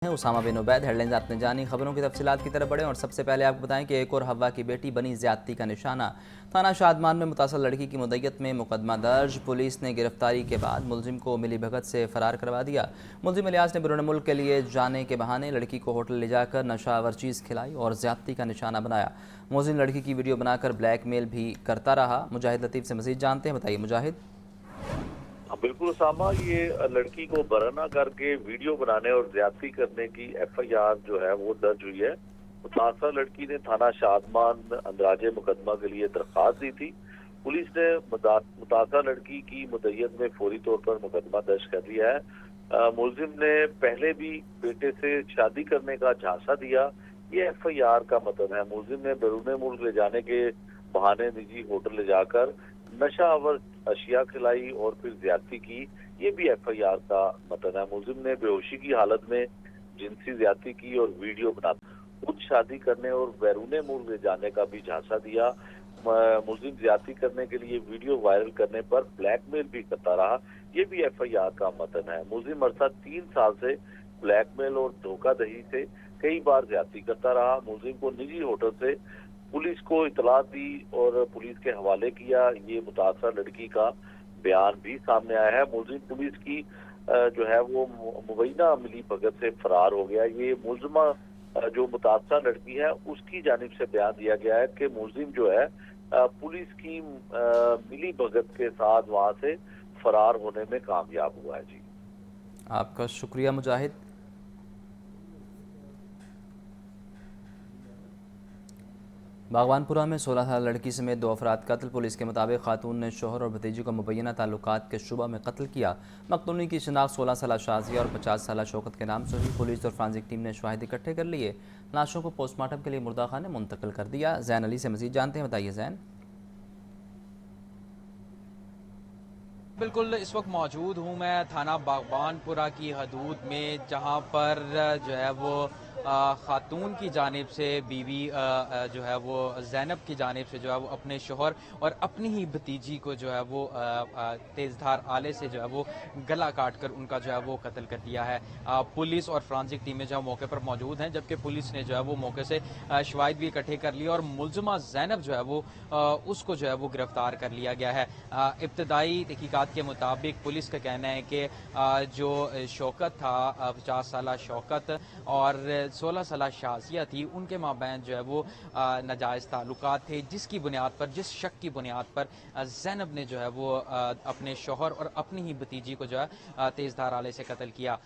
اسامہ بن Ubaid headlines آپ نے جانی۔ خبروں کی تفصیلات کی طرف بڑھیں اور سب سے پہلے آپ کو بتائیں کہ ایک اور ہوا کی بیٹی بنی زیادتی کا نشانہ۔ تھانہ شادمان میں متاثرہ لڑکی کی مدعیت میں مقدمہ درج۔ پولیس نے گرفتاری کے بعد ملزم کو ملی بھگت سے فرار کروا دیا۔ ملزم الیاس نے بیرون ملک کے لیے جانے کے بہانے لڑکی کو ہوٹل لے جا کر نشہ آور چیز کھلائی اور زیادتی کا نشانہ بنایا۔ ملزم لڑکی کی ویڈیو بنا کر بلیک میل بھی کرتا رہا۔ مجاہد لطیف سے مزید جانتے ہیں، بتائیے مجاہد۔ بالکل اسامہ، یہ لڑکی کو برہنہ کر کے ویڈیو بنانے اور زیادتی کرنے کی ایف آئی آر جو ہے وہ درج ہوئی ہے۔ متاثرہ لڑکی نے تھانہ شادمان اندراج مقدمہ کے لیے درخواست دی تھی۔ پولیس نے متاثرہ لڑکی کی مدعیت میں فوری طور پر مقدمہ درج کر دیا ہے۔ ملزم نے پہلے بھی بیٹے سے شادی کرنے کا جھانسا دیا، یہ ایف آئی آر کا متن ہے۔ ملزم نے بیرون ملک لے جانے کے بہانے نجی ہوٹل لے جا کر نشہ آور اشیاء کھلائی اور پھر زیادتی کی، یہ بھی ایف آئی آر کا متن ہے۔ ملزم نے بے ہوشی کی حالت میں جنسی زیادتی کی اور ویڈیو بنا خود شادی کرنے اور بیرون ملک لے جانے کا بھی جھانسا دیا۔ ملزم زیادتی کرنے کے لیے ویڈیو وائرل کرنے پر بلیک میل بھی کرتا رہا، یہ بھی ایف آئی آر کا متن ہے۔ ملزم عرصہ 3 سال سے بلیک میل اور دھوکہ دہی سے کئی بار زیادتی کرتا رہا۔ ملزم کو نجی ہوٹل سے پولیس کو اطلاع دی اور پولیس کے حوالے کیا، یہ متاثرہ لڑکی کا بیان بھی سامنے آیا ہے۔ ملزم پولیس کی جو ہے وہ مبینہ ملی بھگت سے فرار ہو گیا۔ یہ ملزمہ جو متاثرہ لڑکی ہے اس کی جانب سے بیان دیا گیا ہے کہ ملزم جو ہے پولیس کی ملی بھگت کے ساتھ وہاں سے فرار ہونے میں کامیاب ہوا ہے۔ جی آپ کا شکریہ مجاہد۔ باغوان پورہ میں 16 سالہ لڑکی سمیت 2 افراد قتل۔ پولیس کے مطابق خاتون نے شوہر اور بھتیجی کو مبینہ تعلقات کے شبہ میں قتل کیا۔ مقتولین کی شناخت 16 سالہ شازیہ اور 50 سالہ شوکت کے نام سے ہوئی۔ پولیس اور فرانزک ٹیم نے شواہد اکٹھے کر لیے، لاشوں کو پوسٹ مارٹم کے لیے مردہ خانے منتقل کر دیا۔ زین علی سے مزید جانتے ہیں، بتائیے زین۔ بالکل، اس وقت موجود ہوں میں تھانہ باغبان پورہ کی حدود میں، جہاں پر جو ہے وہ خاتون کی جانب سے بیوی جو ہے وہ زینب کی جانب سے جو ہے وہ اپنے شوہر اور اپنی ہی بھتیجی کو جو ہے وہ تیز دھار آلے سے جو ہے وہ گلا کاٹ کر ان کا جو ہے وہ قتل کر دیا ہے۔ پولیس اور فرانزک ٹیمیں جو ہے موقع پر موجود ہیں، جبکہ پولیس نے جو ہے وہ موقع سے شواہد بھی اکٹھے کر لیے اور ملزمہ زینب جو ہے وہ اس کو جو ہے وہ گرفتار کر لیا گیا ہے۔ ابتدائی تحقیقات کے مطابق پولیس کا کہنا ہے کہ جو شوکت تھا، 50 سالہ شوکت اور 16 سالہ شازیہ تھی، ان کے مابین جو ہے وہ ناجائز تعلقات تھے، جس کی بنیاد پر، جس شک کی بنیاد پر زینب نے جو ہے وہ اپنے شوہر اور اپنی ہی بھتیجی کو جو ہے تیز دھار آلے سے قتل کیا۔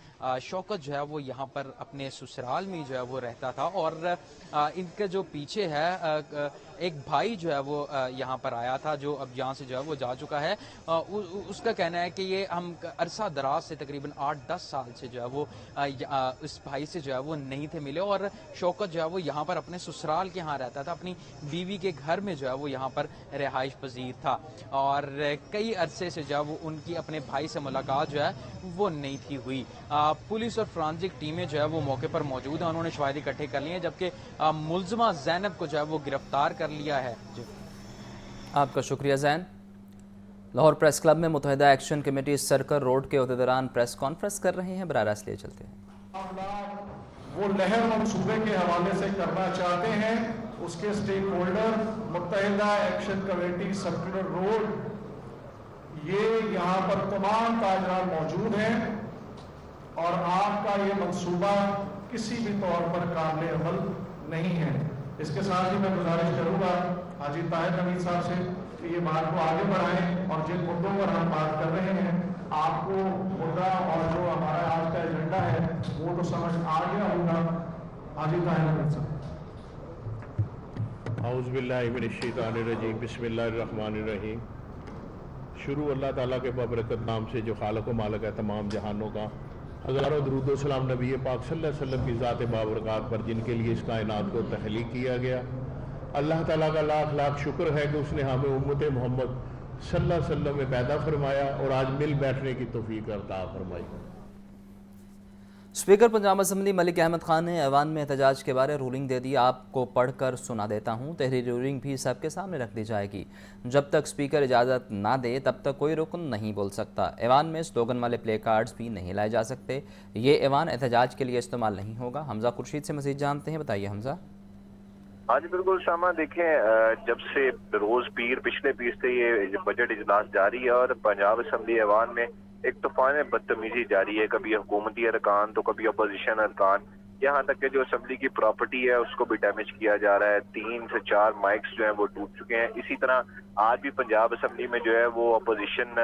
شوکت جو ہے وہ یہاں پر اپنے سسرال میں جو ہے وہ رہتا تھا اور ان کے جو پیچھے ہے ایک بھائی جو ہے وہ یہاں پر آیا تھا، جو اب یہاں سے جو ہے وہ جا چکا ہے۔ اس کا کہنا ہے کہ یہ ہم عرصہ دراز سے تقریباً 8-10 سال سے جو ہے وہ اس بھائی سے جو ہے وہ نہیں تھے ملے اور شوکت جو ہے وہ یہاں پر اپنے سسرال کے ہاں رہتا تھا، اپنی بیوی کے گھر میں جو ہے وہ یہاں پر رہائش پذیر تھا اور کئی عرصے سے جو ہے وہ ان کی اپنے بھائی سے ملاقات جو ہے وہ نہیں تھی ہوئی۔ پولیس اور فرانزک ٹیمیں جو ہے وہ موقع پر موجود ہیں، انہوں نے شواہد اکٹھے کر لیے ہیں، جبکہ ملزمہ زینب کو جو ہے وہ گرفتار کر لیا ہے۔ آپ کا شکریہ زین۔ لاہور پریس کلب میں متحدہ ایکشن کمیٹی سرکل روڈ کے عہدیداران پریس کانفرنس کر رہے ہیں، براہ راست لیے چلتے ہیں۔ وہ لہر منصوبے کے حوالے سے کرنا چاہتے ہیں، اس کے سٹیک ہولڈر متحدہ ایکشن کمیٹی سرکل روڈ، یہ یہاں پر تمام تاجران موجود ہیں اور آپ کا یہ منصوبہ کسی بھی طور پر قابل عمل نہیں ہے۔ اس کے ساتھ ہی میں گزارش کروں گا حاجی طاہر حمید صاحب سے کہ یہ بات کو آگے بڑھائیں اور جن مدوں پر ہم بات کر رہے ہیں آپ کو مدعا اور جو ہمارا آج کا ایجنڈا ہے وہ تو سمجھ آ گیا ہوگا۔ حاجی طاہر حمید صاحب۔ اعوذ باللہ من الشیطان الرجیم، بسم اللہ الرحمن الرحیم۔ شروع اللہ تعالیٰ کے بابرکت نام سے جو خالق و مالک ہے تمام جہانوں کا، ہزاروں درود و سلام نبی پاک صلی اللہ علیہ وسلم کی ذات بابرکات پر جن کے لیے اس کائنات کو تخلیق کیا گیا۔ اللہ تعالیٰ کا لاکھ لاکھ شکر ہے کہ اس نے ہمیں امت محمد صلی اللہ علیہ وسلم میں پیدا فرمایا اور آج مل بیٹھنے کی توفیق عطا فرمائی۔ स्पीकर पंजाब असम्बली मलिक अहमद खान ने ऐवान में एहतजाज के बारे रूलिंग दे दी। आपको पढ़ कर सुना देता हूँ। तहरीरी रूलिंग भी सबके सामने रख दी जाएगी। जब तक स्पीकर इजाज़त ना दे तब तक कोई रुकन नहीं बोल सकता। ऐवान में स्लोगन वाले प्ले कार्ड्स भी नहीं लाए जा सकते। ये ऐवान एहतजाज के लिए इस्तेमाल नहीं होगा। हमजा खुर्शीद से मज़ीद जानते हैं। बताइए हमजा। हाँ जी बिल्कुल शामा, देखें जब से रोज पिछले पीर से ये बजट इजलास जारी है और पंजाब असम्बली ऐवान में एक तूफान बदतमीजी जारी है। कभी हुकूमती अरकान तो कभी अपोजिशन अरकान, यहाँ तक कि जो असम्बली की प्रॉपर्टी है उसको भी डैमेज किया जा रहा है। 3 से 4 माइक्स जो है वो टूट चुके हैं। इसी तरह आज भी पंजाब असम्बली में जो है वो अपोजिशन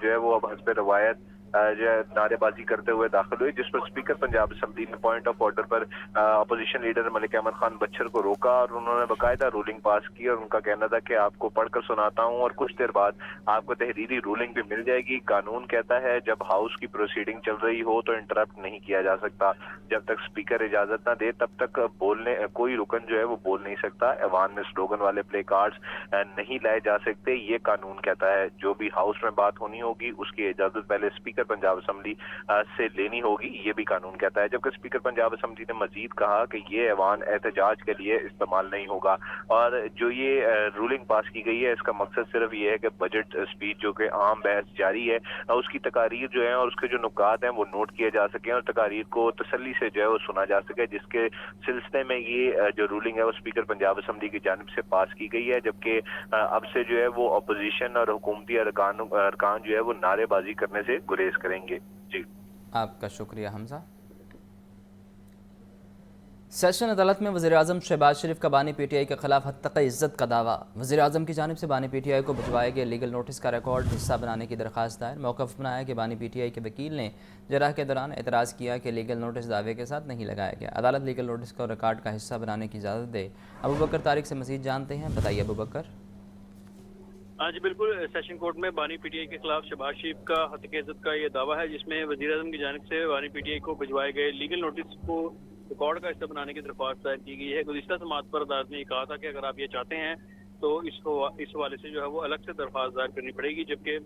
जो है वो अब हस्ब रवायत जो है नारेबाजी करते हुए दाखिल हुई, जिस पर स्पीकर पंजाब असम्बली ने पॉइंट ऑफ ऑर्डर पर अपोजिशन लीडर मलिक अहमद खान बच्चर को रोका और उन्होंने बाकायदा रूलिंग पास की। और उनका कहना था कि आपको पढ़कर सुनाता हूं और कुछ देर बाद आपको तहरीरी रूलिंग भी मिल जाएगी। कानून कहता है जब हाउस की प्रोसीडिंग चल रही हो तो इंटरप्ट नहीं किया जा सकता। जब तक स्पीकर इजाजत ना दे तब तक बोलने कोई रुकन जो है वो बोल नहीं सकता। ऐवान में स्लोगन वाले प्ले कार्ड्स नहीं लाए जा सकते, ये कानून कहता है। जो भी हाउस में बात होनी होगी उसकी इजाजत पहले स्पीकर पंजाब असम्बली से लेनी होगी, ये भी कानून कहता है। जबकि स्पीकर पंजाब असम्बली ने मजीद कहा कि ये ऐवान एहतजाज के लिए इस्तेमाल नहीं होगा। और जो ये रूलिंग पास की गई है इसका मकसद सिर्फ ये है कि बजट स्पीच जो कि आम बहस जारी है उसकी तकारीर जो है और उसके जो नुकात हैं वो नोट किए जा सकें और तकारीर को तसल्ली से जो है वो सुना जा सके, जिसके सिलसिले में ये जो रूलिंग है वो स्पीकर पंजाब असम्बली की जानिब से पास की गई है। जबकि अब से जो है वो अपोजिशन और हुकूमती अरकान जो है वो नारेबाजी करने से गुरेज करेंगे। जी आपका शुक्रिया हमजा। सेशन अदालत में वज़ीर-ए-आज़म शहबाज शरीफ का बानी पीटीआई के खिलाफ हत्तक़ इज़्ज़त का दावा। वज़ीर-ए-आज़म की जानिब से बानी पीटीआई को भिजवाए गए लीगल नोटिस का रिकॉर्ड हिस्सा बनाने की दरख्वास्त दायर। मौक़िफ़ बनाया कि बानी पीटीआई के वकील ने जराह के दौरान एतराज़ किया कि लीगल नोटिस दावे के साथ नहीं लगाया गया। अदालत लीगल नोटिस को रिकॉर्ड का हिस्सा बनाने की इजाज़त दे। अबू बकर तारिक से मज़ीद जानते हैं। बताइए अबू बकर। हाँ जी बिल्कुल, सेशन कोर्ट में बानी पीटीआई के खिलाफ शहबाज शरीफ का हत्या इज़्ज़त का ये दावा है, जिसमें वज़ीर-ए-आज़म की जानिब से बानी पीटीआई को भिजवाए गए लीगल नोटिस को रिकॉर्ड का हिस्सा बनाने की दरख्वास्त दायर की गई है। गुज़िश्ता समाअत पर अदालत ने कहा था कि अगर आप ये चाहते हैं तो इस हवाले से जो है वो अलग से दरख्वास्त दायर करनी पड़ेगी। जबकि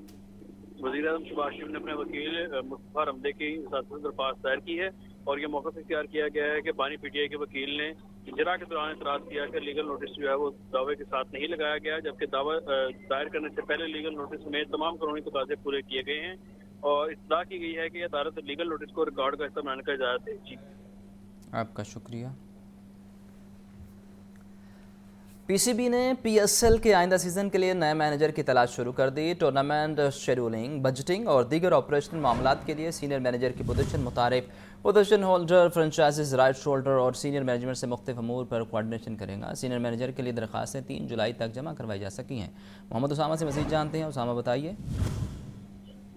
वज़ीर-ए-आज़म शहबाज शरीफ ने अपने वकील मुस्तफा रमदे की दरख्वास्त दायर की है और ये मौक़िफ़ इख्तियार किया गया है कि बानी पीटीआई के वकील ने इजरा के दौरान एतराज़ किया कि लीगल नोटिस जो है वो दावे के साथ नहीं लगाया गया, जबकि दावा दायर करने से पहले लीगल नोटिस में तमाम कानूनी तकाज़े पूरे किए गए हैं और इत्तला की गई है कि अदालत लीगल नोटिस को रिकॉर्ड का हिस्सा बनाने का इजाज़त दे। जी आपका शुक्रिया। पीसीबी ने पीएसएल के आइंदा सीज़न के लिए नए मैनेजर की तलाश शुरू कर दी। टूर्नामेंट शेड्यूलिंग, बजटिंग और दीगर ऑपरेशनल मामलात के लिए सीनियर मैनेजर की पोजीशन मुतारिफ। Position holder franchisees rights holders और सीनियर मैनेजमेंट से मुख्तलिफ अमूर पर कोऑर्डिनेशन करेगा। सीनियर मैनेजर के लिए दरख्वास्तें 3 जुलाई तक जमा करवाई जा सकी हैं। मोहम्मद उसामा से मज़ीद जानते हैं। उसामा बताइए।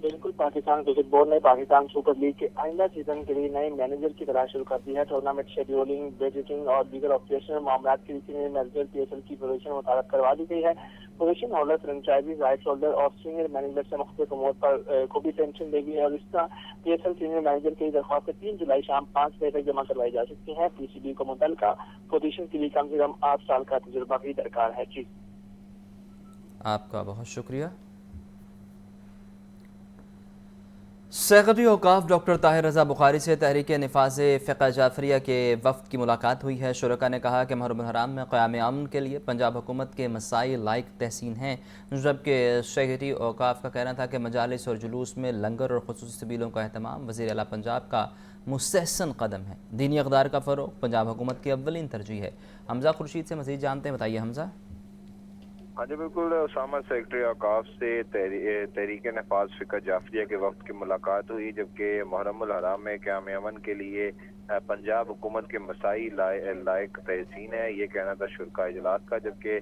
बिल्कुल, पाकिस्तान क्रिकेट बोर्ड ने पाकिस्तान सुपर लीग के आइंदा सीजन के लिए नए मैनेजर की तलाश शुरू कर दी है। टूर्नामेंट शेड्यूलिंग, बजटिंग और दीगर ऑपरेशनल मामलों के लिए सीनियर मैनेजर पीएसएल की पोजीशन मुतारफ करवा दी गई है। Position holder franchisee right holder और सीनियर मैनेजर से मुख्तलिफ अमूर पर को भी टेंशन देगी और इस तरह पीएसएल सीनियर मैनेजर की दरख्वास्त 3 जुलाई शाम 5 बजे तक जमा करवाई जा सकती है। पीसीबी को मुतल्लिका पोजीशन के लिए कम से कम 8 साल का तजुर्बा भी दरकार है। जी आपका बहुत शुक्रिया। सेक्रेटरी औकाफ डॉक्टर ताहिर रज़ा बुखारी से तहरीक निफाज़ फ़िक़्ह जाफ़रिया के वफ़द की मुलाकात हुई है। शुरका ने कहा कि मुहर्रम हराम में क़याम अमन के लिए पंजाब हुकूमत के मसाइल लाइक तहसीन हैं, जबकि सेक्रेटरी औकाफ का कहना था कि मजालिस और जुलूस में लंगर और ख़ुसूसी सबीलों का अहतमाम वज़ीर आला पंजाब का मुस्तहसन कदम है। दीनी इक़दार का फ़रोग़ पंजाब हुकूमत की अव्वलीन तरजीह है। हमजा खुर्शीद से मज़ीद जानते हैं। बताइए हमजा। हाँ जी बिल्कुल, उसामा सेक्रेटरी औकाफ से तहरीक नफाज फ़िक़्ह जाफ़रिया के वक्त की मुलाकात हुई, जबकि मुहर्रम हराम में क़याम अमन के लिए पंजाब हुकूमत के मसाइल लायक तहसीन है, ये कहना था शुरका इजलास का। जबकि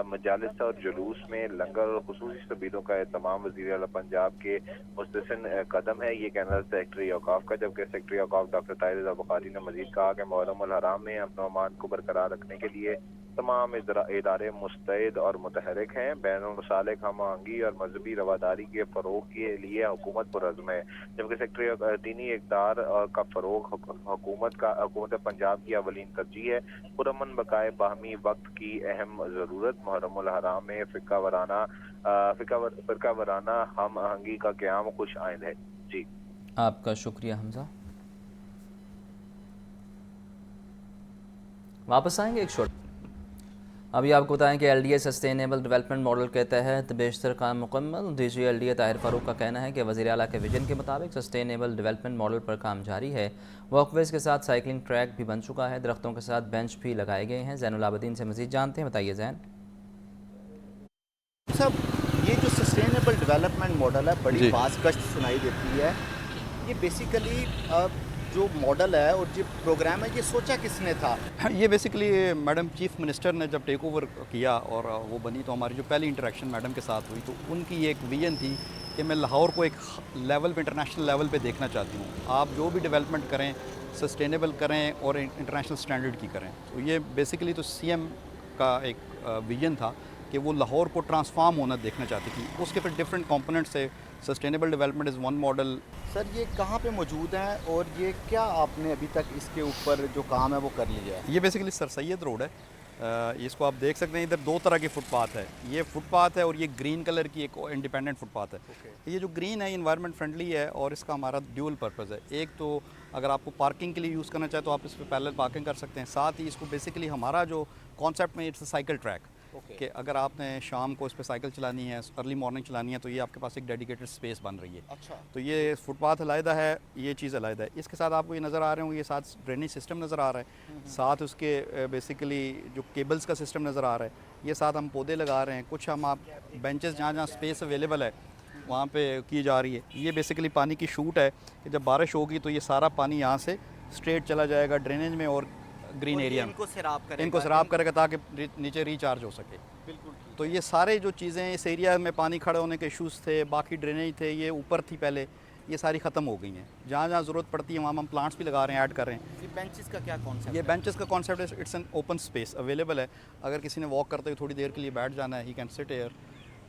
मजालिस और जुलूस में लंगर और ख़ुसूसी सबीलों का तमाम वज़ीर आला पंजाब के मुस्तहसन कदम है, ये कहना था सेक्रेटरी औकाफ का। जबकि सेक्रेटरी औकाफ डॉक्टर ताहिर रज़ा बुखारी ने मज़ीद कहा कि मुहर्रम हराम में अमन व अमान को बरकरार रखने के लिए तमाम इदारे मुस्तैद और मुतहरिक हैं। बैनुल-मुसालिक हम आहंगी और मजहबी रवादारी के फ़रोग़ के लिए हुकूमत पुरज़्म है। जबकि सेक्रेटरी दीनी इक़दार का फ़रोग़ हुकूमत पंजाब की अवलीन तरजीह है। पुरअमन बकाए बाहमी वक्त की अहम ज़रूरत। मुहर्रम हराम में फ़िरका वराना हम आहंगी का क़याम खुश आइंद है। जी आपका शुक्रिया हमजा। वापस आएंगे एक शॉट। अभी आपको बताएं कि LDA सस्टेनेबल डेवलपमेंट मॉडल के तहत बेशतर काम मुकम्मल। DG LDA ताहिर फारूक का कहना है कि वज़ीर आला के विजन के मुताबिक सस्टेनेबल डेवलपमेंट मॉडल पर काम जारी है। वॉकवेज़ के साथ साइकिलिंग ट्रैक भी बन चुका है, दरख्तों के साथ बेंच भी लगाए गए हैं। ज़ैनुल आबिदीन से मज़ीद जानते हैं, बताइए ज़ैन। सब ये जो सस्टेनेबल डेवलपमेंट मॉडल है बड़ी बाज़गश्त सुनाई देती है। ये बेसिकली जो मॉडल है और जो प्रोग्राम है ये सोचा किसने था? ये बेसिकली मैडम चीफ मिनिस्टर ने जब टेक ओवर किया और वो बनी तो हमारी जो पहली इंटरेक्शन मैडम के साथ हुई तो उनकी एक विजन थी कि मैं लाहौर को एक लेवल पे, इंटरनेशनल लेवल पे देखना चाहती हूँ। आप जो भी डेवलपमेंट करें सस्टेनेबल करें और इंटरनेशनल स्टैंडर्ड की करें। तो ये बेसिकली तो CM का एक विजन था कि वो लाहौर को ट्रांसफॉर्म होना देखना चाहती थी। उसके फिर डिफरेंट कंपोनेंट्स है। Sustainable development is one model. Sir ये कहाँ पे मौजूद है और ये क्या आपने अभी तक इसके ऊपर जो काम है वो कर लिया है? ये बेसिकली सर सैयद रोड है। इसको आप देख सकते हैं, इधर दो तरह की फुटपाथ है। ये फुटपाथ है और ये ग्रीन कलर की एक इंडिपेंडेंट फुटपाथ है। ये जो ग्रीन है इन्वायरमेंट फ्रेंडली है और इसका हमारा ड्यूल पर्पज़ है। एक तो अगर आपको पार्किंग के लिए यूज़ करना चाहे तो आप इस पर पैरेलल पार्किंग कर सकते हैं। साथ ही इसको बेसिकली हमारा जो कॉन्सेप्ट में इट्स साइकिल ट्रैक कि अगर आपने शाम को इस पर साइकिल चलानी है, अर्ली मॉर्निंग चलानी है तो ये आपके पास एक डेडिकेटेड स्पेस बन रही है। अच्छा। तो ये फुटपाथ अलहदा है, ये चीज़ अलहदा है। इसके साथ आपको ये नज़र आ रहे होंगे, ये साथ ड्रेनेज सिस्टम नज़र आ रहा है, साथ उसके बेसिकली जो केबल्स का सिस्टम नज़र आ रहा है। ये साथ हम पौधे लगा रहे हैं, कुछ हम आप बेंचेस जहाँ जहाँ स्पेस अवेलेबल है वहाँ पे की जा रही है। ये बेसिकली पानी की शूट है कि जब बारिश होगी तो ये सारा पानी यहाँ से स्ट्रेट चला जाएगा ड्रेनेज में और ग्रीन एरिया में इनको सराब करेगा ताकि नीचे रिचार्ज हो सके। बिल्कुल। तो ये सारे जो चीज़ें इस एरिया में पानी खड़े होने के इशूज़ थे, बाकी ड्रेनेज थे, ये ऊपर थी पहले, ये सारी ख़त्म हो गई हैं। जहाँ जहाँ ज़रूरत पड़ती है वहाँ हम प्लांट्स भी लगा रहे हैं, ऐड कर रहे हैं। ये बेंचेस का क्या कॉन्सेप्ट? ये बेंचेस का कॉन्सेप्ट है, it's an open space available है। अगर किसी ने वॉक करते हुए थोड़ी देर के लिए बैठ जाना है, ही कैन सिट एयर।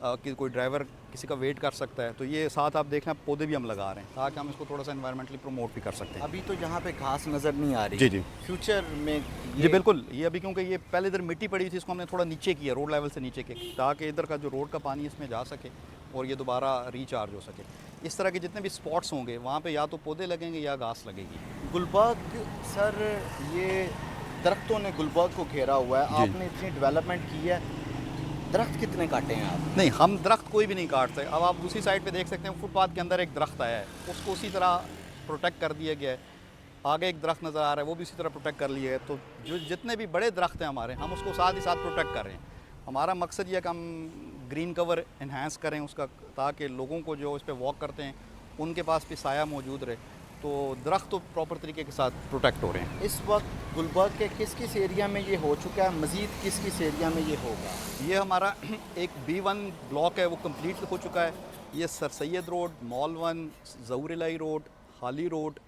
कि कोई ड्राइवर किसी का वेट कर सकता है। तो ये साथ आप देखना पौधे भी हम लगा रहे हैं ताकि हम इसको थोड़ा सा एनवायरमेंटली प्रमोट भी कर सकते हैं। अभी तो यहाँ पे घास नज़र नहीं आ रही। जी जी। फ्यूचर में जी बिल्कुल, ये अभी क्योंकि ये पहले इधर मिट्टी पड़ी थी, इसको हमने थोड़ा नीचे किया, रोड लेवल से नीचे किया ताकि इधर का जो रोड का पानी इसमें जा सके और ये दोबारा रिचार्ज हो सके। इस तरह के जितने भी स्पॉट्स होंगे वहाँ पे या तो पौधे लगेंगे या घास लगेगी। गुलबर्ग सर, ये दरख्तों ने गुलबर्ग को घेरा हुआ है, आपने इतनी डेवलपमेंट की है, दरख्त कितने काटे हैं आप? नहीं, हम दरख्त कोई भी नहीं काटते। अब आप दूसरी साइड पे देख सकते हैं फुटपाथ के अंदर एक दरख्त आया है, उसको उसी तरह प्रोटेक्ट कर दिया गया है। आगे एक दरख्त नज़र आ रहा है, वो भी इसी तरह प्रोटेक्ट कर लिया है। तो जो जितने भी बड़े दरख्त हैं हमारे, हम उसको साथ ही साथ प्रोटेक्ट कर रहे हैं। हमारा मकसद ये है कि हम ग्रीन कवर इन्हांस करें उसका, ताकि लोगों को जो इस पर वॉक करते हैं उनके पास भी साया मौजूद रहे। तो दरख्त तो प्रॉपर तरीके के साथ प्रोटेक्ट हो रहे हैं। इस वक्त गुलबर्ग के किस किस एरिया में ये हो चुका है, मज़ीद किस किस एरिया में ये होगा? ये हमारा एक B1 ब्लॉक है, वो कंप्लीट हो चुका है। ये सर सैयद रोड, मॉल 1, ज़हूर इलाही रोड, हाली रोड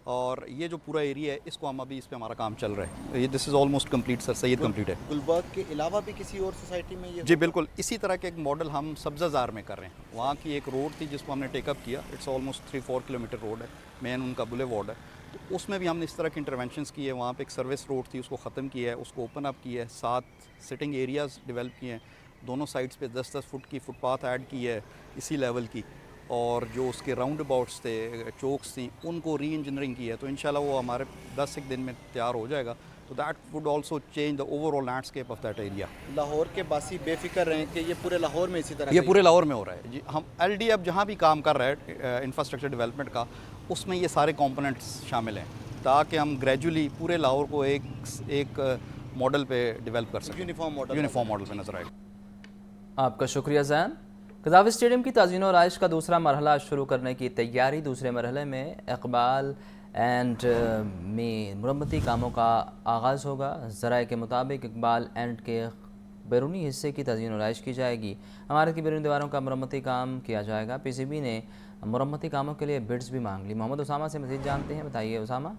और ये जो पूरा एरिया है इसको हम अभी इस पे हमारा काम चल रहा है। ये this is almost complete sir Syed complete है। गुलबर्ग के अलावा भी किसी और सोसाइटी में ये? जी बिल्कुल, इसी तरह के एक मॉडल हम सब्ज़ाज़ार में कर रहे हैं। वहाँ की एक रोड थी जिसको हमने टेकअप किया, इट्स ऑलमोस्ट 3-4 किलोमीटर रोड है, मेन उनका बुलेवार्ड है। तो उसमें भी हमने इस तरह की इंटरवेंशंस की है। वहाँ पे एक सर्विस रोड थी, उसको ख़त्म किया है, उसको ओपन अप किया है, 7 सिटिंग एरियाज़ डेवलप किए हैं। दोनों साइड्स पे 10-10 फुट की फुटपाथ ऐड की है इसी लेवल की, और जो उसके राउंड अबाउट्स थे, चौक्स थी, उनको री इंजीनियरिंग की है। तो इंशाल्लाह वो हमारे 10-1 दिन में तैयार हो जाएगा। तो that would also change the overall landscape of that area. Lahore के बासी बेफिक्र रहें कि ये पूरे लाहौर में इसी तरह? ये पूरे लाहौर में हो रहा है जी। हम LD अब जहाँ भी काम कर रहे हैं इंफ्रास्ट्रक्चर डेवलपमेंट का, उसमें ये सारे कंपोनेंट्स शामिल हैं ताकि हम ग्रेजुअली पूरे लाहौर को एक मॉडल पे डेवलप कर सकें, यूनिफॉर्म मॉडल पे नजर आएगा। आपका शुक्रिया ज़ैन। कज़ावी स्टेडियम की ताज़ीन और आइश का दूसरा मरहला शुरू करने की तैयारी। दूसरे मरहले में इकबाल एंड में मुरम्मती कामों का आगाज़ होगा। ज़राए के मुताबिक इकबाल एंड के बैरूनी हिस्से की ताज़ीन और आइश की जाएगी। इमारत की बैरूनी दीवारों का मुरम्मती काम किया जाएगा। PCB ने मुरम्मती कामों के लिए बिड्स भी मांग ली। मोहम्मद उसामा से मज़ीद जानते हैं, बताइए उसामा।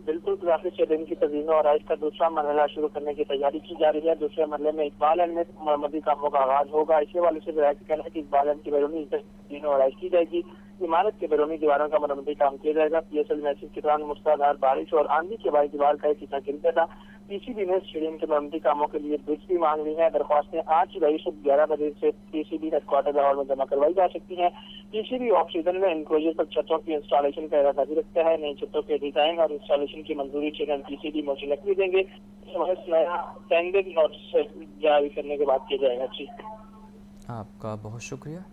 बिल्कुल, कज़ावी स्टेडियम की तज़ीन और आइश का दूसरा मरहला शुरू करने की तैयारी की जा रही है। दूसरे मरहले में इकबाल एंड में मरम्मती कामों का आगाज होगा। इसी वाले से ज़राए का कहना है कि इकबाल एंड की बैरूनी तज़ीन और आइश की जाएगी। इमारत के बैरूनी दीवारों का मरम्मती काम किया जाएगा। PSL मैचेस के दौरान मूसलाधार बारिश और आंधी के बाद दीवार का एक हिस्सा गिर गया था, पीसीबी ने स्टेडियम के मरम्मती कामों के लिए बिड्स भी मांग ली है। दरख्वास्तें 8 जुलाई से 11 बजे से पीसीबी हेडक्वार्टर लाहौर में जमा करवाई जा सकती हैं। पीसीबी ऑफ सीजन में इनक्लोजर पर छतों की इंस्टॉलेशन का इरादा भी रखता है। नई छतों के डिजाइन और इंस्टॉलेशन की मंजूरी चेयरमैन पीसीबी मोहसिन नकवी देंगे। नया टेंडर नोटिस जारी करने के बाद किया जाएगा। जी, आपका बहुत शुक्रिया।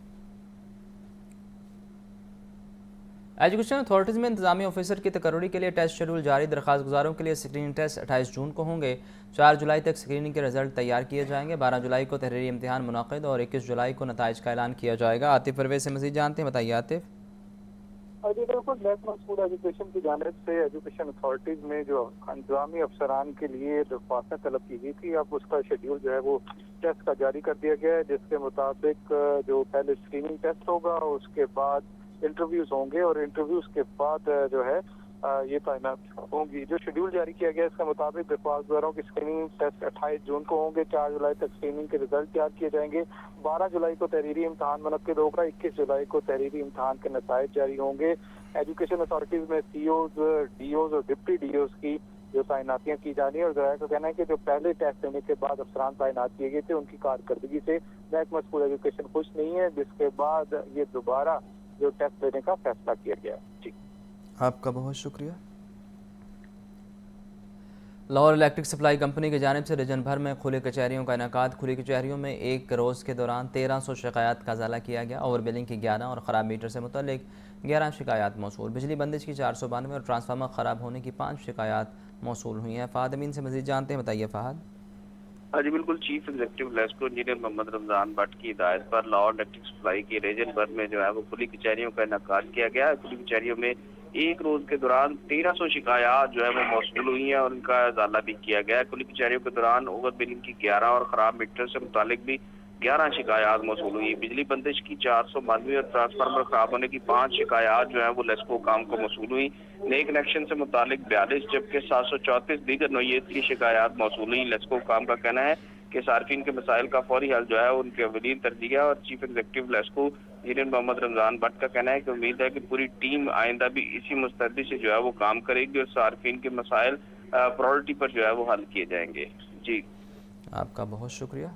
एजुकेशन अथॉरिटीज़ में इंतजामी ऑफिसर की तकर्री के लिए टेस्ट शेड्यूल जारी। दरख्वास्त गुजारों के लिए स्क्रीनिंग टेस्ट 28 जून को होंगे। 4 जुलाई तक स्क्रीनिंग के रिजल्ट तैयार किए जाएंगे। 12 जुलाई को तहरीरी इम्तिहान मुनाकिद और 21 जुलाई को नताइज का ऐलान किया जाएगा। आतिफ परवेज से मज़ीद जानते हैं, बताइए आतिफ। जी बिल्कुल, नेशनल स्कूल एजुकेशन की जानिब से एजुकेशन अथॉरिटीज़ में जो इंतजामी अफसरान के लिए दरख्वास्तें तलब की गई थी, अब उसका शेड्यूल जो है वो टेस्ट का जारी कर दिया गया है, जिसके मुताबिक जो पहले स्क्रीनिंग टेस्ट होगा, उसके बाद इंटरव्यूज होंगे और इंटरव्यूज के बाद जो है ये तैनात होंगी। जो शेड्यूल जारी किया गया है इसके मुताबिक दरख्वास्तदारों की स्क्रीनिंग टेस्ट 28 जून को होंगे। 4 जुलाई तक स्क्रीनिंग के रिजल्ट तैयार किए जाएंगे। 12 जुलाई को तहरीरी इम्तिहान मुनक्किद होगा। 21 जुलाई को तहरीरी इम्तिहान के नताइज जारी होंगे। एजुकेशन अथॉरिटीज़ में सीओज, डीओज और डिप्टी डीओज की जो तैनातियाँ की जा रही है और ज़राए का कहना है कि जो पहले टेस्ट देने के बाद अफसरान तैनात किए गए थे, उनकी कारकर्दगी से महकमा स्कूल एजुकेशन खुश नहीं है, जिसके बाद ये दोबारा जो टेस्ट लेने का फैसला किया गया। जी, आपका बहुत शुक्रिया। लाहौर इलेक्ट्रिक सप्लाई कंपनी की जानिब से रीजन भर में खुली कचहरियों का इनेकाद। खुली कचहरियों में एक रोज़ के दौरान 1300 शिकायत का अजाला किया गया। ओवर बिलिंग की 11 और ख़राब मीटर से मुतल्लिक 11 शिकायत मौसूल। बिजली बंदिश की 492 और ट्रांसफार्मर ख़राब होने की 5 शिकायत मौसूल हुई हैं। फ़हद अमीन से मज़ीद जानते हैं, बताइए फ़हद। हाँ जी बिल्कुल, chief executive LESCO engineer Mohammad Ramzan Bhatt की हिदायत पर लाहौर इलेक्ट्रिक सप्लाई के रीजन भर में जो है वो खुली कचहरियों का इनेकाद किया गया है। खुली कचहरियों में एक रोज के दौरान 1300 शिकायत जो है वो मौसूल हुई हैं और उनका अजाला भी किया गया है। खुली कचहरियों के दौरान ओवर बिलिंग की 11 और ख़राब मीटर से मुतालिक भी 11 शिकायत मौसूल हुई। बिजली बंदिश की 492 और ट्रांसफार्मर खराब होने की 5 शिकायत जो है वो लेस्को काम को मौसूल हुई। नए कनेक्शन से मुतालिक 42 जबकि 734 दीगर नौइयत की शिकायत मौसूल हुई। लेस्को काम का कहना है कि सार्फिन के मसाइल का फौरी हल जो है उनके अवलीन तरजीह है। और chief executive LESCO engineer Mohammad Ramzan Bhatt का कहना है कि उम्मीद है कि पूरी टीम आइंदा भी इसी मुस्तैदी से जो है वो काम करेगी और सार्फिन के मसाइल प्रायोरिटी पर जो है वो हल किए जाएंगे। जी, आपका बहुत शुक्रिया।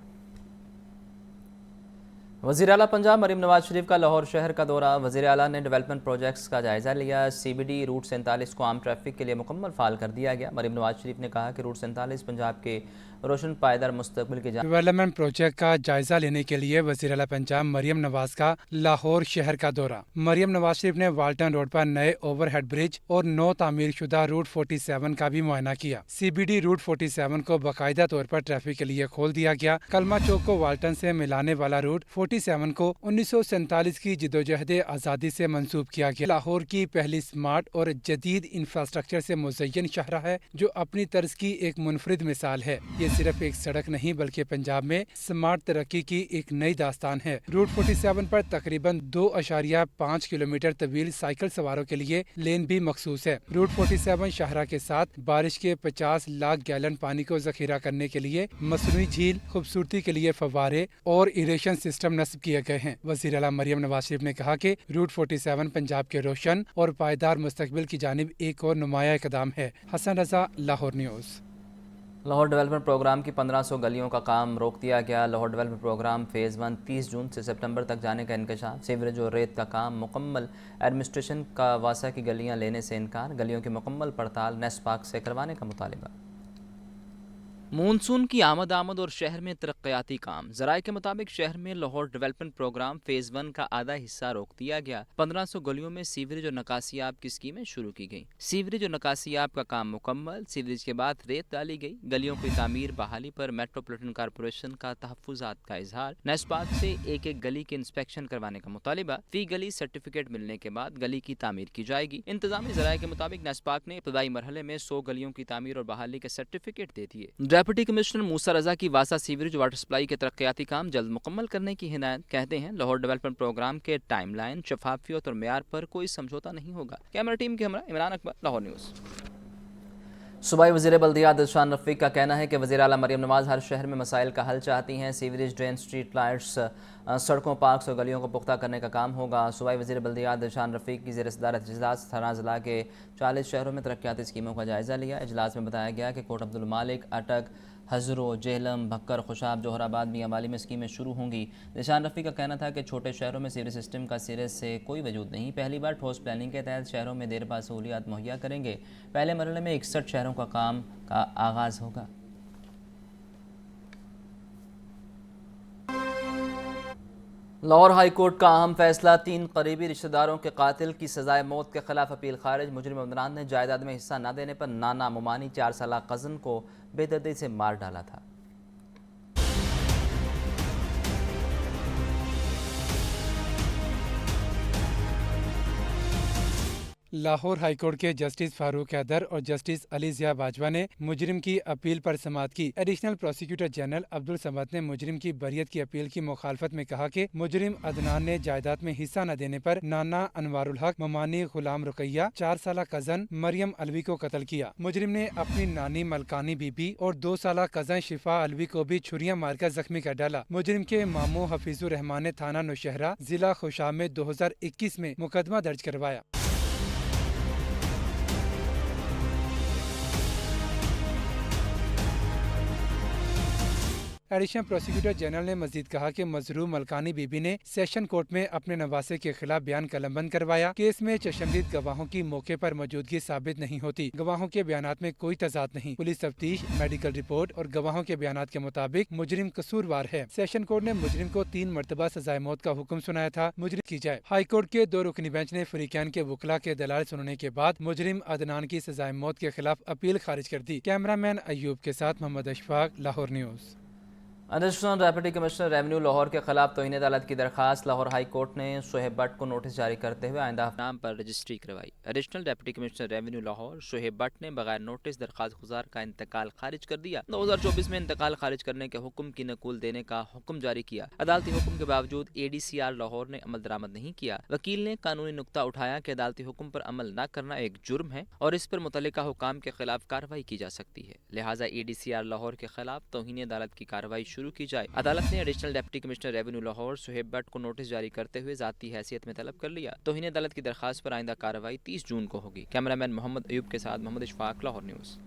वज़ीर आला पंजाब मरीम नवाज शरीफ का लाहौर शहर का दौरा। वज़ीर आला ने डेवलपमेंट प्रोजेक्ट्स का जायज़ा लिया। CBD रूट 47 को आम ट्रैफिक के लिए मुकम्मल फ़ाल कर दिया गया। मरीम नवाज शरीफ ने कहा कि रूट 47 पंजाब के रोशन पायदार मुस्तकबिल के डेवलपमेंट प्रोजेक्ट का जायजा लेने के लिए वज़ीर आला पंजाब मरीम नवाज का लाहौर शहर का दौरा। मरीम नवाज शरीफ ने वाल्टन रोड पर नए ओवरहेड ब्रिज और नौ तामीर शुदा रूट 47 का भी मुआयना किया। CBD रूट 47 को बाकायदा तौर पर ट्रैफिक के लिए खोल दिया गया। कलमा चौक को वाल्टन से मिलाने वाला रूट 47 को 1947 की जिदोजहद आज़ादी से मंसूब किया गया। लाहौर की पहली स्मार्ट और जदीद इंफ्रास्ट्रक्चर से मुज़य्यन शहर है जो अपनी तर्ज की एक मुनफरिद मिसाल है। ये सिर्फ एक सड़क नहीं बल्कि पंजाब में स्मार्ट तरक्की की एक नई दास्तान है। रूट 47 पर तकरीबन 2.5 किलोमीटर तवील साइकिल सवारों के लिए लेन भी मखसूस है। रूट 47 शाहरा के साथ बारिश के 50 लाख गैलन पानी को जखीरा करने के लिए मसनूई झील, खूबसूरती के लिए फव्वारे और इरिगेशन सिस्टम नस्ब किए गए हैं। वज़ीर आला मरियम नवाज शरीफ ने कहा कि रूट 47 पंजाब के रोशन और पायदार मुस्तकबिल की जानिब एक और नुमाया इक़दाम है। Hasan Raza, Lahore news. Lahore development programme की 1500 गलियों का काम रोक दिया गया। लाहौर डेवलपमेंट प्रोग्राम फ़ेज़ 1 30 जून से सितंबर तक जाने का इंकशाफ। सीवरेज और रेत का काम मुकम्मल। एडमिनिस्ट्रेशन का वासा की गलियां लेने से इनकार। गलियों की मुकम्मल पड़ताल नेस्पाक से करवाने का मुतालिबा। मानसून की आमद और शहर में तरक्याती काम। ज़राए के मुताबिक शहर में लाहौर डेवलपमेंट प्रोग्राम फ़ेज़ 1 का आधा हिस्सा रोक दिया गया। 1500 गलियों में सीवरेज और नकासियाब की स्कीमें शुरू की गई। सीवरेज और नकासियाब का काम मुकम्मल। सीवरेज के बाद रेत डाली गई। गलियों की तामीर बहाली पर मेट्रोपॉलिटन कॉरपोरेशन का तहफ़्फ़ुज़ात का इजहार। नेस्पाक से एक एक गली के इंस्पेक्शन करवाने का मुतालिबा। फी गली सर्टिफिकेट मिलने के बाद गली की तामीर की जाएगी। इंतजामी ज़राए के मुताबिक नेस्पाक ने इब्तदाई मरहले में 100 गलियों की तामीर और बहाली के सर्टिफिकेट दे दिए। डिप्टी कमिश्नर मूसा रजा की वासा सीवरेज वाटर सप्लाई के तरक्याती काम जल्द मुकम्मल करने की हिदायत। कहते हैं लाहौर डेवलपमेंट प्रोग्राम के टाइमलाइन, शफाफियत और मेयार पर कोई समझौता नहीं होगा। कैमरा टीम के हमरा इमरान अकबर, लाहौर न्यूज़। सूबाई वज़ीर बल्दियात दिलशान रफ़ीक का कहना है कि वज़ीर आला मरियम नवाज़ हर शहर में मसाइल का हल चाहती हैं। सीवरेज, ड्रेन, स्ट्रीट लाइट्स, सड़कों, पार्क्स और गलियों को पुख्ता करने का काम होगा। सूबाई वज़ीर बल्दियात दिलशान रफ़ीक की ज़ेर सदारत इजलास थाना ज़िला के 40 शहरों में तरक्याती स्कीमों का जायज़ा लिया। इजलास में बताया गया कि कोट अब्दुल मालिक, अटक, हज़रो, जेहलम, भक्कर, खुशाब, जोहराबाद, मियां वाली में स्कीमें शुरू होंगी। दिलशान रफ़ीक का कहना था कि छोटे शहरों में सीवरेज सिस्टम का सिरे से कोई वजूद नहीं। पहली बार ठोस प्लानिंग के तहत शहरों में देर बाद सहूलियात मुहैया करेंगे। पहले मरहले में 61 शहरों का काम का आगाज़ होगा। लाहौर हाई कोर्ट का अहम फैसला, 3 करीबी रिश्तेदारों के कातिल की सजाए मौत के खिलाफ अपील खारिज। मुजरिम अदनान ने जायदाद में हिस्सा न देने पर नाना मुमानी 4 साल कज़न को बेदर्दी से मार डाला था। लाहौर हाईकोर्ट के जस्टिस फारूक हैदर और जस्टिस अली ज़िया बाजवा ने मुजरिम की अपील पर समाअत की। Additional prosecutor general Abdul Samad ने मुजरिम की बरियत की अपील की मुखालफत में कहा कि मुजरिम अदनान ने जायदाद में हिस्सा न देने पर नाना अनवारुल हक, ममानी गुलाम रुकैया, 4 साल कज़न मरियम अलवी को कत्ल किया। मुजरिम ने अपनी नानी मलकानी बीबी और 2 साल कज़न शिफा अलवी को भी छुरियां मारकर जख्मी कर डाला। मुजरिम के मामू हफीजुर रहमान ने थाना नौशहरा जिला खुशाब में 2021 में मुकदमा दर्ज करवाया। एडिशनल प्रोसिक्यूटर जनरल ने मजीद कहा कि मजरूम मलकानी बीबी ने सेशन कोर्ट में अपने नवासे के खिलाफ बयान कलमबंद करवाया। केस में चशमदीद गवाहों की मौके पर मौजूदगी साबित नहीं होती। गवाहों के बयानात में कोई तजाद नहीं। पुलिस तफ्तीश, मेडिकल रिपोर्ट और गवाहों के बयानात के मुताबिक मुजरिम कसूरवार है। सेशन कोर्ट ने मुजरिम को 3 मरतबा सजाए मौत का हुक्म सुनाया था। मुजरिम की जाए। हाई कोर्ट के 2 रुकनी बेंच ने फरीकैन के वकला के दलाल सुनने के बाद मुजरिम अदनान की सजाए मौत के खिलाफ अपील खारिज कर दी। कैमरामैन अयूब के साथ Mohammad Ashfaq, Lahore news. Additional deputy commissioner revenue Lahore के खिलाफ तौहीन अदालत की दरखास्त। लाहौर हाई कोर्ट ने शोहेब भट्ट को नोटिस जारी करते हुए आइंदा नाम पर रजिस्ट्री करवाई। Additional deputy commissioner revenue Lahore Shoaib Bhatt ने बगैर नोटिस दरखास्त गुजार का इंतकाल खारिज कर दिया। 2024 में इंतकाल खारिज करने के हुक्म की नकूल देने का हुक्म जारी किया। अदालती हुक्म के बावजूद ADCR लाहौर ने अमल दरामद नहीं किया। वकील ने कानूनी नुक्ता उठाया कि अदालती हुक्म पर अमल न करना एक जुर्म है और इस पर मुतल्लिका हुकाम के खिलाफ कार्रवाई की जा सकती है। लिहाजा ADCR लाहौर के खिलाफ तौहीन अदालत की कार्रवाई शुरू की जाए। अदालत ने additional deputy commissioner revenue Lahore Shoaib Bhatt को नोटिस जारी करते हुए जाती हैसियत में तलब कर लिया। तौहीन अदालत की दरखास्त पर आइंदा कार्रवाई 30 जून को होगी। कैमरामैन मोहम्मद अयूब के साथ मोहम्मद इशफाक, लाहौर न्यूज़।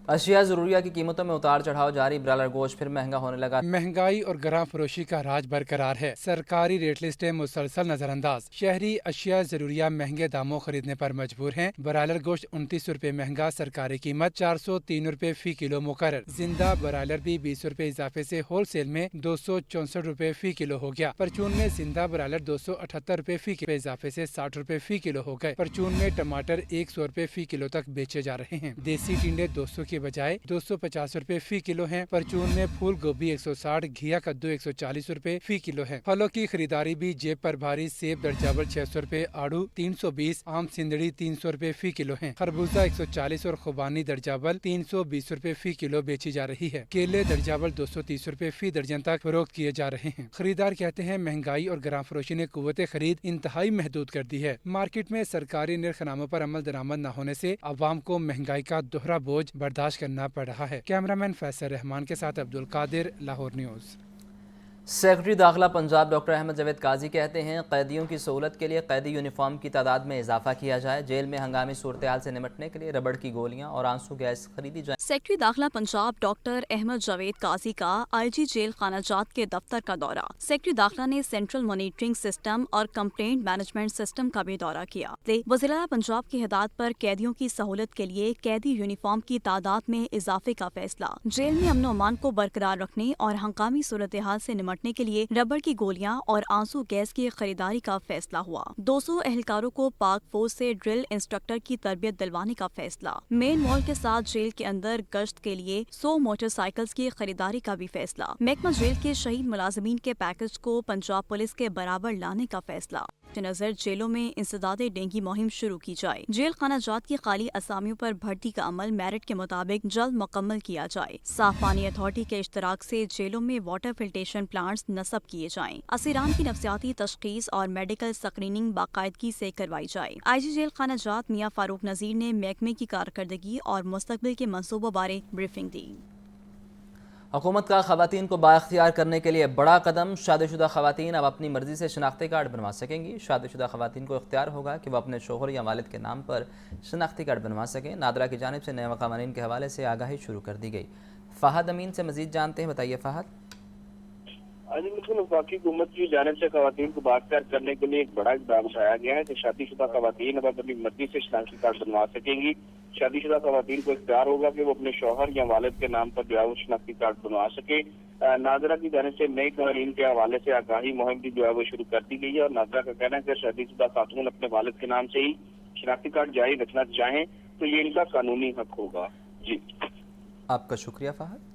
अशिया ज़रूरिया की कीमतों में उतार चढ़ाव जारी। ब्रायलर गोश्त फिर महंगा होने लगा। महंगाई और गरां फरोशी का राज बरकरार है। सरकारी रेट लिस्टें मुसलसल नजरअंदाज। शहरी अशिया जरूरिया महंगे दामों खरीदने पर मजबूर हैं। ब्रायलर गोश्त 29 रुपए महंगा, सरकारी कीमत 403 रुपए फी किलो मुकर्रर। जिंदा ब्रायलर भी 20 रुपए इजाफे से होलसेल में 264 रुपए फी किलो हो गया। परचून में जिंदा ब्रायलर 278 रुपए फी किलो इजाफे से 60 रुपए फी किलो हो गए। परचून में टमाटर 100 रुपए फी किलो तक बेचे जा रहे हैं। देसी टिंडे 200 के बजाय 250 रुपए फी किलो हैं। परचून में फूल गोभी 160, घिया कद्दू 140 रुपए फी किलो है। फलों की खरीदारी भी जेब पर भारी। सेब दर्जावल 600 रुपए, आड़ू 320, आम सिंदड़ी 300 रुपए फी किलो है। खरबूजा 140 और खुबानी दर्जावल 320 रुपए फी किलो बेची जा रही है। केले दर्जावल 230 रुपए फी दर्जन तक फरोख्त किए जा रहे हैं। खरीदार कहते हैं महंगाई और गरां फरोशी ने कुव्वत खरीद इंतहाई महदूद कर दी है। मार्केट में सरकारी निर्खनामों पर अमल दरामद न होने से अवाम को महंगाई का दोहरा बोझ बर्दाश्त करना पड़ रहा है। कैमरामैन फैसल रहमान के साथ अब्दुल कादिर, लाहौर न्यूज़। सेक्रेटरी दाखिला पंजाब डॉक्टर अहमद जावेद काजी कहते हैं कैदियों की सहूलत के लिए कैदी यूनिफॉर्म की तादाद में इजाफा किया जाए। जेल में हंगामी सूरत हाल से निपटने के लिए रबड़ की गोलियां और आंसू गैस खरीदी जाए। सेक्रेटरी दाखिला पंजाब डॉक्टर अहमद जावेद काजी का IG जेल खानाजात के दफ्तर का दौरा। सेक्रेटरी दाखिला ने सेंट्रल मॉनिटरिंग सिस्टम और कंप्लेंट मैनेजमेंट सिस्टम का भी दौरा किया। वज़ीर-ए-आला पंजाब की हिदायत पर कैदियों की सहूलत के लिए कैदी यूनिफॉर्म की तादाद में इजाफे का फैसला। जेल में अमन अमान को बरकरार रखने और हंगामी सूरत हाल से निपटने के लिए रबड़ की गोलियां और आंसू गैस की खरीदारी का फैसला हुआ। 200 एहलकारों को पाक फौज से ड्रिल इंस्ट्रक्टर की तरबियत दिलवाने का फैसला। मेन वॉल के साथ जेल के अंदर गश्त के लिए 100 मोटरसाइकिल्स की खरीदारी का भी फैसला। महकमा जेल के शहीद मुलाजमीन के पैकेज को पंजाब पुलिस के बराबर लाने का फैसला। नजर जेलों में इंसदादे डेंगी मुहिम शुरू की जाए। जेल खाना जात की खाली असामियों पर भर्ती का अमल मेरिट के मुताबिक जल्द मुकम्मल किया जाए। साफ पानी अथॉरिटी के इश्तराक से जेलों में वाटर फिल्ट्रेशन प्लांट्स नस्ब किए जाएं। असीरान की नफ्सियाती तशखीस और मेडिकल स्क्रीनिंग बाकायदगी से करवाई जाए। IG जेल खाना जात मियां फारूक नजीर ने महकमे की कारकर्दगी और मुस्तकबिल के मंसूबों बारे ब्रीफिंग दी। हुकूमत का खवातीन को बाइख्तियार करने के लिए बड़ा कदम। शादीशुदा खवातीन अब अपनी मर्जी से शनाख्ती कार्ड बनवा सकेंगी। शादीशुदा खवातीन को इख्तियार होगा कि वह अपने शोहर या वालिद के नाम पर शनाख्ती कार्ड बनवा सकें। नादरा की जानिब से नए क़वानीन के हवाले से आगाही शुरू कर दी गई। फ़हद अमीन से मजीद जानते हैं, बताइए फ़हद। वफाकी हुकूमत की जानिब से खवातीन को बाइख्तियार करने के लिए एक बड़ा इक़दाम उठाया गया है कि शादीशुदा खवातीन अब अपनी मर्जी से शनाख्ती कार्ड बनवा सकेंगी। शादीशुदा खवातीन को इख्तियार होगा कि वो अपने शौहर या वालिद के नाम पर जो है वो शनाख्ती कार्ड बनवा सके। नादरा की जानिब से नई क़वानीन के हवाले से आगाही मुहिम भी जो है वो शुरू कर दी गई है और नादरा का कहना है कि शादीशुदा खातून अपने वालिद के नाम से ही शनाख्ती कार्ड जारी रखना चाहें तो ये इनका कानूनी हक होगा। जी, आपका शुक्रिया फ़हद।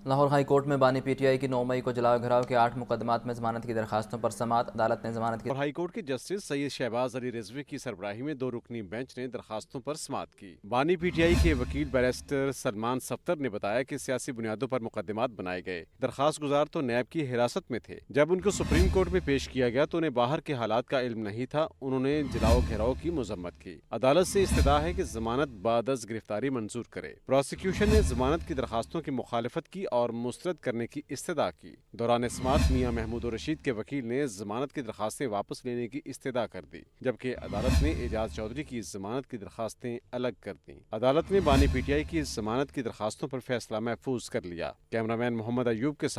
लाहौर हाई कोर्ट में बानी PTI की 9 मई को जलाओ घराव के 8 मुकदमात में जमानत की दरखास्तों पर समाअत। अदालत ने जमानत की हाई कोर्ट के जस्टिस सैयद शहबाज अली रिजवी की सरबराही में 2 रुकनी बेंच ने दरखास्तों पर समाअत की। बानी PTI के वकील बैरिस्टर सलमान सफ्तर ने बताया कि सियासी बुनियादों पर मुकदमात बनाए गए। दरखास्त गुजार तो नैब की हिरासत में थे। जब उनको सुप्रीम कोर्ट में पेश किया गया तो उन्हें बाहर के हालात का इल्म नहीं था। उन्होंने जलाओ घेराव की मजम्मत की। अदालत से इस्तदा है कि जमानत बादज गिरफ्तारी मंजूर करे। प्रोसिक्यूशन ने जमानत की दरखास्तों की मुखालिफत की और मुस्तरद करने की इस्तदा की। दौरान समाअत मियां महमूद रशीद के वकील ने जमानत की दरखास्तें वापस लेने की इस्तदा कर दी, जबकि अदालत ने एजाज चौधरी की जमानत की दरखास्तें अलग कर दी। अदालत ने बानी PTI की जमानत की दरखास्तों पर फैसला महफूज कर लिया। कैमरामैन मोहम्मद अयूब के साथ